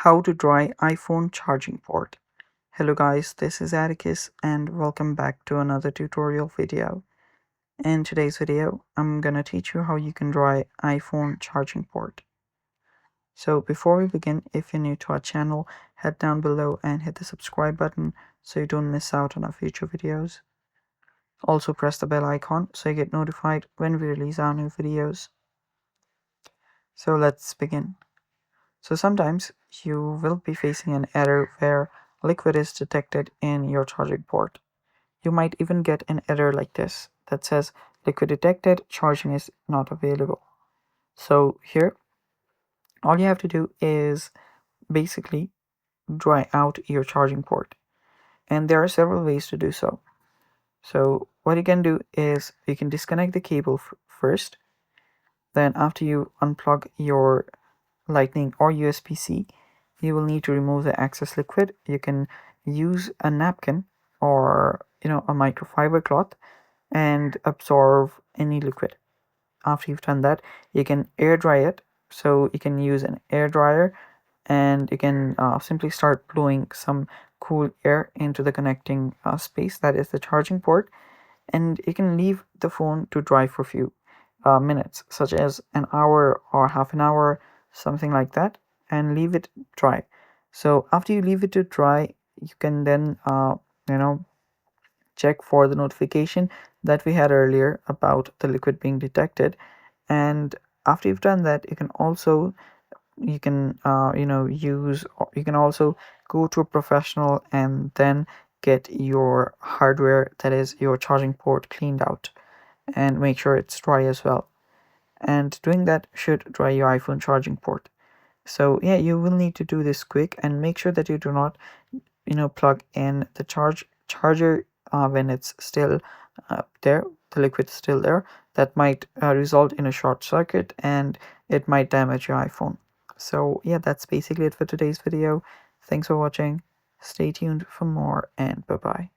How to dry iPhone charging port. Hello guys, this is Atticus and welcome back to another tutorial video. In today's video, I'm gonna teach you how you can dry iPhone charging port. So before we begin, if you're new to our channel, head down below and hit the subscribe button so you don't miss out on our future videos. Also press the bell icon so you get notified when we release our new videos. So let's begin. So sometimes you will be facing an error where liquid is detected in your charging port. You might even get an error like this that says liquid detected, charging is not available. So here, all you have to do is basically dry out your charging port. And there are several ways to do so. So what you can do is you can disconnect the cable first. Then after you unplug your Lightning or USB-C, you will need to remove the excess liquid. You can use a napkin or a microfiber cloth and absorb any liquid. After you've done that, you can air dry it. So you can use an air dryer and you can simply start blowing some cool air into the connecting space, that is the charging port, and you can leave the phone to dry for a few minutes, such as an hour or half an hour, something like that, and leave it dry. So after you leave it to dry, you can then check for the notification that we had earlier about the liquid being detected. And after you've done that, you can also you can also go to a professional and then get your hardware, that is your charging port, cleaned out and make sure it's dry as well. And doing that should dry your iPhone charging port. So yeah, you will need to do this quick and make sure that you do not plug in the charger when it's still there, the liquid is still there. That might result in a short circuit and it might damage your iPhone. So yeah, that's basically it for today's video. Thanks for watching. Stay tuned for more and bye bye.